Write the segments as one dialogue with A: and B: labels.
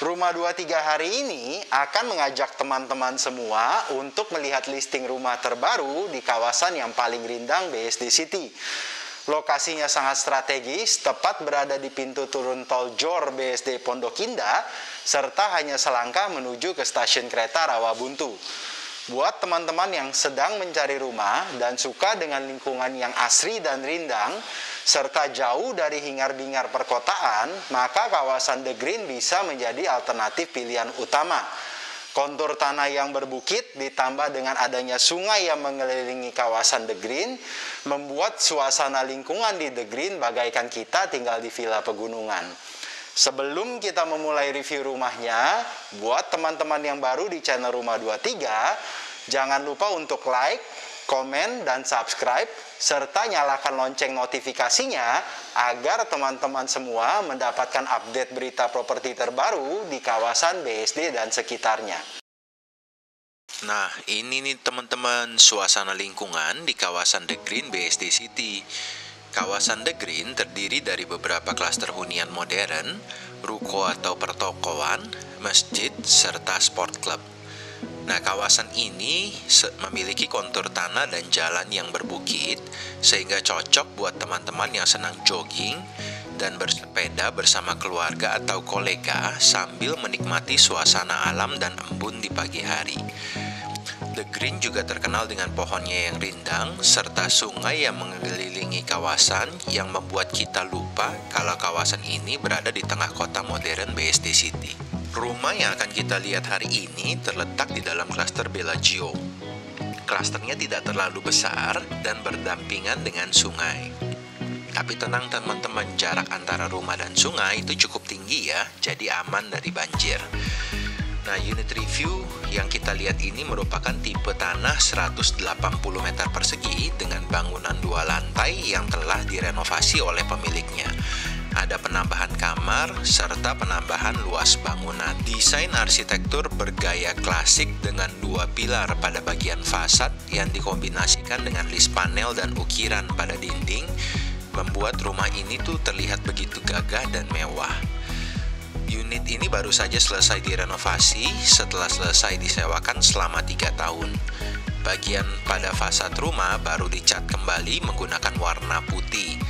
A: Rumah 23 hari ini akan mengajak teman-teman semua untuk melihat listing rumah terbaru di kawasan yang paling rindang BSD City. Lokasinya sangat strategis, tepat berada di pintu turun tol JOR BSD Pondok Indah, serta hanya selangkah menuju ke stasiun kereta Rawabuntu. Buat teman-teman yang sedang mencari rumah dan suka dengan lingkungan yang asri dan rindang, serta jauh dari hingar-bingar perkotaan, maka kawasan The Green bisa menjadi alternatif pilihan utama. Kontur tanah yang berbukit ditambah dengan adanya sungai yang mengelilingi kawasan The Green, membuat suasana lingkungan di The Green bagaikan kita tinggal di villa pegunungan. Sebelum kita memulai review rumahnya, buat teman-teman yang baru di channel Rumah 23, jangan lupa untuk like, komen, dan subscribe, serta nyalakan lonceng notifikasinya agar teman-teman semua mendapatkan update berita properti terbaru di kawasan BSD dan sekitarnya.
B: Nah, ini nih teman-teman suasana lingkungan di kawasan The Green BSD City. Kawasan The Green terdiri dari beberapa klaster hunian modern, ruko atau pertokoan, masjid, serta sport club. Nah, kawasan ini memiliki kontur tanah dan jalan yang berbukit, sehingga cocok buat teman-teman yang senang jogging dan bersepeda bersama keluarga atau kolega sambil menikmati suasana alam dan embun di pagi hari. The Green juga terkenal dengan pohonnya yang rindang, serta sungai yang mengelilingi kawasan yang membuat kita lupa kalau kawasan ini berada di tengah kota modern BSD City. Rumah yang akan kita lihat hari ini terletak di dalam klaster Bellagio. Klasternya tidak terlalu besar dan berdampingan dengan sungai. Tapi tenang teman-teman, jarak antara rumah dan sungai itu cukup tinggi ya, jadi aman dari banjir. Nah, unit review yang kita lihat ini merupakan tipe tanah 180 meter persegi dengan bangunan 2 lantai yang telah direnovasi oleh pemiliknya. Ada penambahan kamar serta penambahan luas bangunan. Desain arsitektur bergaya klasik dengan 2 pilar pada bagian fasad yang dikombinasikan dengan list panel dan ukiran pada dinding, membuat rumah ini tuh terlihat begitu gagah dan mewah. Unit ini baru saja selesai direnovasi setelah selesai disewakan selama 3 tahun. Bagian pada fasad rumah baru dicat kembali menggunakan warna putih.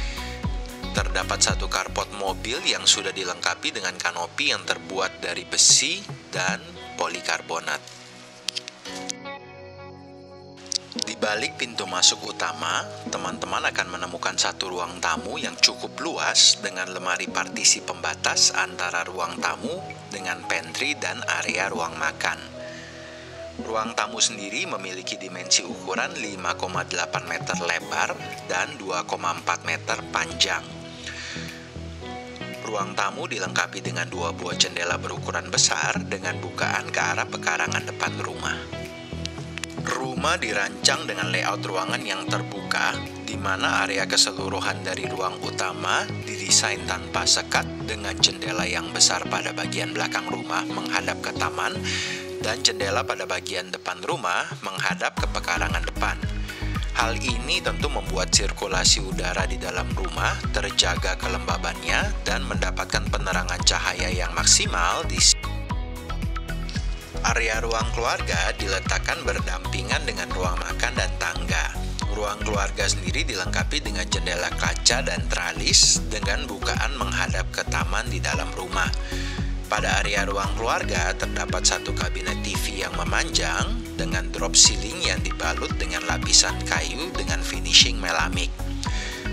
B: Terdapat satu carport mobil yang sudah dilengkapi dengan kanopi yang terbuat dari besi dan polikarbonat. Di balik pintu masuk utama, teman-teman akan menemukan satu ruang tamu yang cukup luas dengan lemari partisi pembatas antara ruang tamu dengan pantry dan area ruang makan. Ruang tamu sendiri memiliki dimensi ukuran 5,8 meter lebar dan 2,4 meter panjang. Ruang tamu dilengkapi dengan 2 buah jendela berukuran besar dengan bukaan ke arah pekarangan depan rumah. Rumah dirancang dengan layout ruangan yang terbuka, di mana area keseluruhan dari ruang utama didesain tanpa sekat dengan jendela yang besar pada bagian belakang rumah menghadap ke taman, dan jendela pada bagian depan rumah menghadap ke pekarangan depan. Hal ini tentu membuat sirkulasi udara di dalam rumah terjaga kelembabannya dan mendapatkan penerangan cahaya yang maksimal di area ruang keluarga diletakkan berdampingan dengan ruang makan dan tangga. Ruang keluarga sendiri dilengkapi dengan jendela kaca dan tralis dengan bukaan menghadap ke taman di dalam rumah. Pada area ruang keluarga terdapat satu kabinet TV yang memanjang dengan drop ceiling yang dibalut dengan lapisan kayu dengan finishing melamik.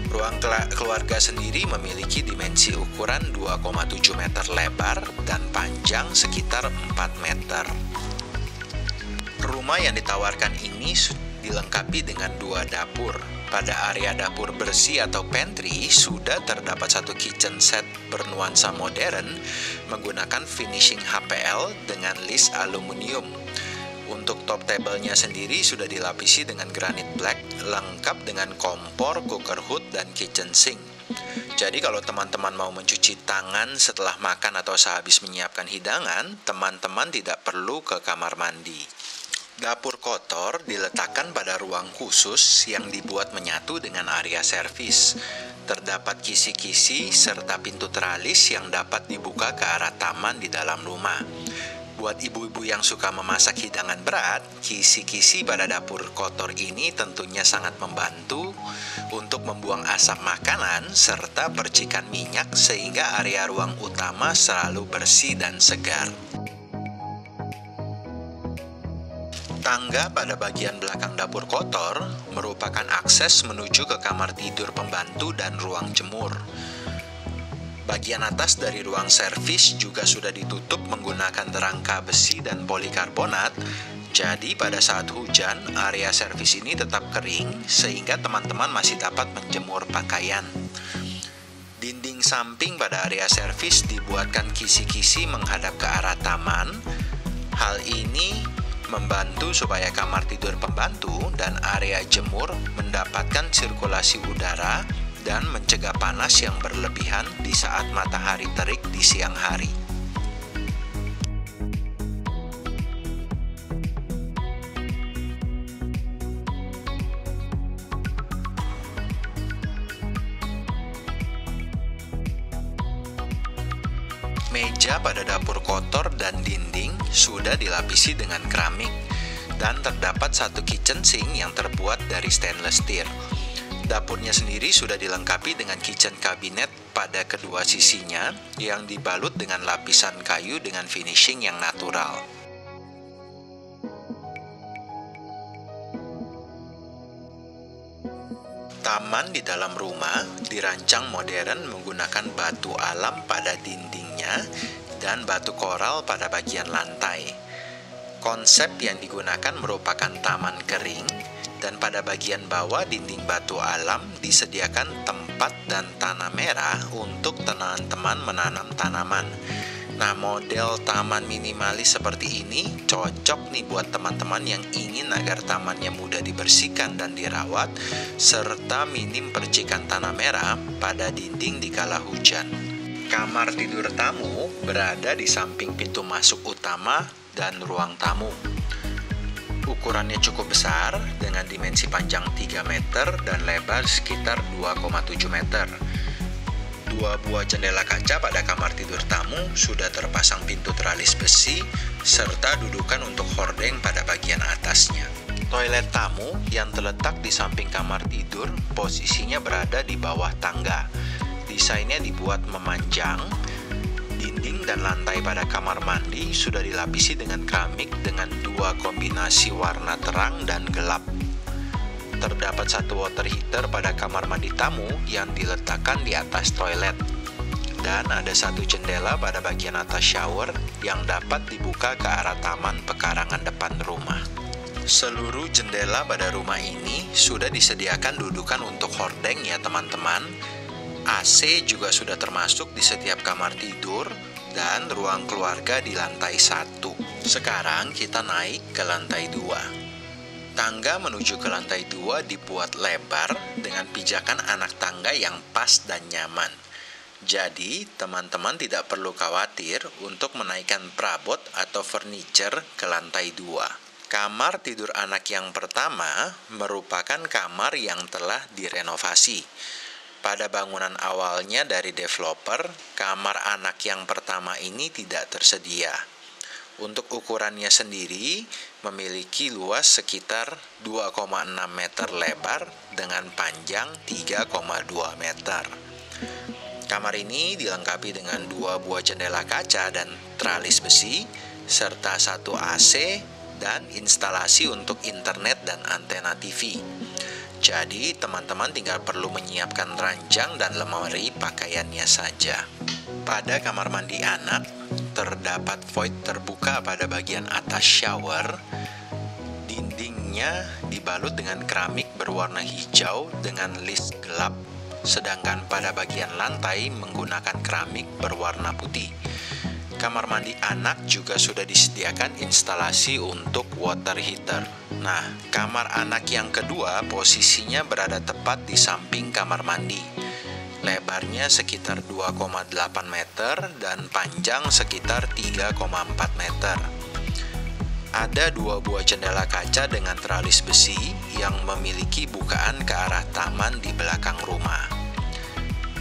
B: Ruang keluarga sendiri memiliki dimensi ukuran 2,7 meter lebar dan panjang sekitar 4 meter. Rumah yang ditawarkan ini dilengkapi dengan 2 dapur. Pada area dapur bersih atau pantry sudah terdapat satu kitchen set bernuansa modern menggunakan finishing HPL dengan list aluminium. Untuk top table-nya sendiri sudah dilapisi dengan granit black, lengkap dengan kompor, cooker hood, dan kitchen sink. Jadi kalau teman-teman mau mencuci tangan setelah makan atau sehabis menyiapkan hidangan, teman-teman tidak perlu ke kamar mandi. Dapur kotor diletakkan pada ruang khusus yang dibuat menyatu dengan area servis. terdapat kisi-kisi serta pintu teralis yang dapat dibuka ke arah taman di dalam rumah. Buat ibu-ibu yang suka memasak hidangan berat, kisi-kisi pada dapur kotor ini tentunya sangat membantu untuk membuang asap makanan serta percikan minyak sehingga area ruang utama selalu bersih dan segar. Tangga pada bagian belakang dapur kotor merupakan akses menuju ke kamar tidur pembantu dan ruang jemur. Bagian atas dari ruang servis juga sudah ditutup menggunakan rangka besi dan polikarbonat, jadi pada saat hujan, area servis ini tetap kering sehingga teman-teman masih dapat menjemur pakaian. Dinding samping pada area servis dibuatkan kisi-kisi menghadap ke arah taman. Hal ini membantu supaya kamar tidur pembantu dan area jemur mendapatkan sirkulasi udara dan mencegah panas yang berlebihan di saat matahari terik di siang hari. Meja pada dapur kotor dan dinding sudah dilapisi dengan keramik dan terdapat satu kitchen sink yang terbuat dari stainless steel. Dapurnya sendiri sudah dilengkapi dengan kitchen cabinet pada kedua sisinya yang dibalut dengan lapisan kayu dengan finishing yang natural. Taman di dalam rumah dirancang modern menggunakan batu alam pada dindingnya dan batu koral pada bagian lantai. Konsep yang digunakan merupakan taman kering, dan pada bagian bawah dinding batu alam disediakan tempat dan tanah merah untuk teman-teman menanam tanaman. Nah, model taman minimalis seperti ini cocok nih buat teman-teman yang ingin agar tamannya mudah dibersihkan dan dirawat, serta minim percikan tanah merah pada dinding di kala hujan. Kamar tidur tamu berada di samping pintu masuk utama dan ruang tamu. Ukurannya cukup besar dengan dimensi panjang 3 meter dan lebar sekitar 2,7 meter. Dua buah jendela kaca pada kamar tidur tamu sudah terpasang pintu teralis besi serta dudukan untuk hordeng pada bagian atasnya. Toilet tamu yang terletak di samping kamar tidur posisinya berada di bawah tangga. Desainnya dibuat memanjang. Dinding dan lantai pada kamar mandi sudah dilapisi dengan keramik dengan dua kombinasi warna terang dan gelap. Terdapat satu water heater pada kamar mandi tamu yang diletakkan di atas toilet. Dan ada satu jendela pada bagian atas shower yang dapat dibuka ke arah taman pekarangan depan rumah. Seluruh jendela pada rumah ini sudah disediakan dudukan untuk hordeng ya teman-teman. AC juga sudah termasuk di setiap kamar tidur dan ruang keluarga di lantai 1. Sekarang kita naik ke lantai 2. Tangga menuju ke lantai 2 dibuat lebar dengan pijakan anak tangga yang pas dan nyaman. Jadi, teman-teman tidak perlu khawatir untuk menaikkan perabot atau furniture ke lantai 2. Kamar tidur anak yang pertama merupakan kamar yang telah direnovasi. Pada bangunan awalnya dari developer, kamar anak yang pertama ini tidak tersedia. Untuk ukurannya sendiri, memiliki luas sekitar 2,6 meter lebar dengan panjang 3,2 meter. Kamar ini dilengkapi dengan 2 buah jendela kaca dan tralis besi, serta 1 AC dan instalasi untuk internet dan antena TV. Jadi, teman-teman tinggal perlu menyiapkan ranjang dan lemari pakaiannya saja. Pada kamar mandi anak, terdapat void terbuka pada bagian atas shower. Dindingnya dibalut dengan keramik berwarna hijau dengan list gelap, sedangkan pada bagian lantai menggunakan keramik berwarna putih. Kamar mandi anak juga sudah disediakan instalasi untuk water heater. Nah, kamar anak yang kedua posisinya berada tepat di samping kamar mandi. Lebarnya sekitar 2,8 meter dan panjang sekitar 3,4 meter. Ada 2 buah jendela kaca dengan teralis besi yang memiliki bukaan ke arah taman di belakang rumah.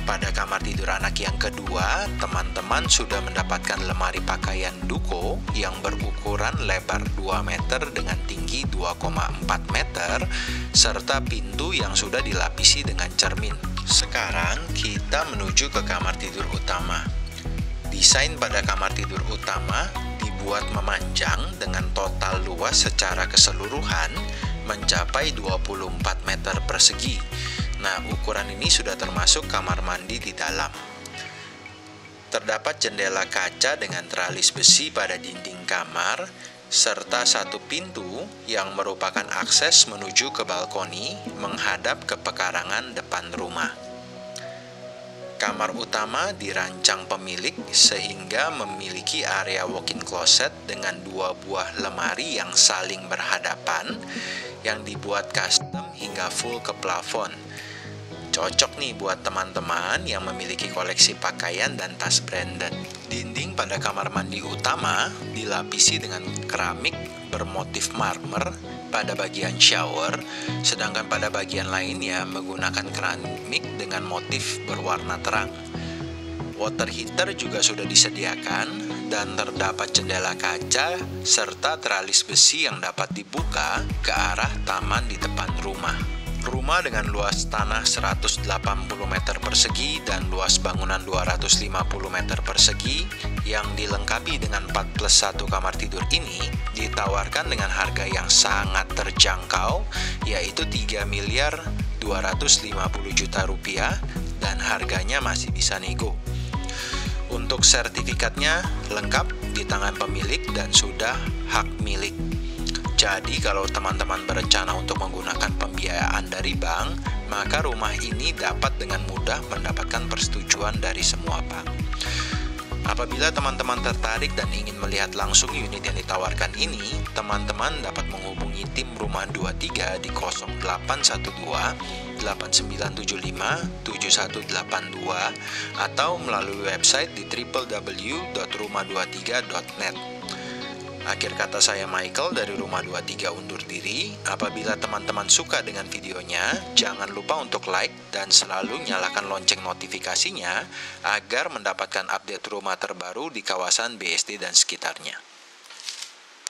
B: Pada kamar tidur anak yang kedua, teman-teman sudah mendapatkan lemari pakaian Duko yang berukuran lebar 2 meter dengan tinggi 2,4 meter, serta pintu yang sudah dilapisi dengan cermin. Sekarang kita menuju ke kamar tidur utama. Desain pada kamar tidur utama dibuat memanjang dengan total luas secara keseluruhan mencapai 24 meter persegi. Nah, ukuran ini sudah termasuk kamar mandi di dalam. Terdapat jendela kaca dengan teralis besi pada dinding kamar, serta satu pintu yang merupakan akses menuju ke balkoni menghadap ke pekarangan depan rumah. Kamar utama dirancang pemilik sehingga memiliki area walk-in closet dengan 2 buah lemari yang saling berhadapan yang dibuat custom hingga full ke plafon. Cocok nih buat teman-teman yang memiliki koleksi pakaian dan tas branded. Dinding pada kamar mandi utama dilapisi dengan keramik bermotif marmer pada bagian shower, sedangkan pada bagian lainnya menggunakan keramik dengan motif berwarna terang. Water heater juga sudah disediakan dan terdapat jendela kaca serta teralis besi yang dapat dibuka ke arah taman di depan rumah. Rumah dengan luas tanah 180 meter persegi dan luas bangunan 250 meter persegi yang dilengkapi dengan 4+1 kamar tidur ini ditawarkan dengan harga yang sangat terjangkau, yaitu 3.250 juta rupiah dan harganya masih bisa nego. Untuk sertifikatnya lengkap di tangan pemilik dan sudah hak milik. Jadi kalau teman-teman berencana untuk menggunakan pembiayaan dari bank, maka rumah ini dapat dengan mudah mendapatkan persetujuan dari semua bank. Apabila teman-teman tertarik dan ingin melihat langsung unit yang ditawarkan ini, teman-teman dapat menghubungi tim Rumah 23 di 0812 8975 7182 atau melalui website di www.rumah23.net. Akhir kata, saya Michael dari Rumah 23 undur diri. Apabila teman-teman suka dengan videonya, jangan lupa untuk like dan selalu nyalakan lonceng notifikasinya agar mendapatkan update rumah terbaru di kawasan BSD dan sekitarnya.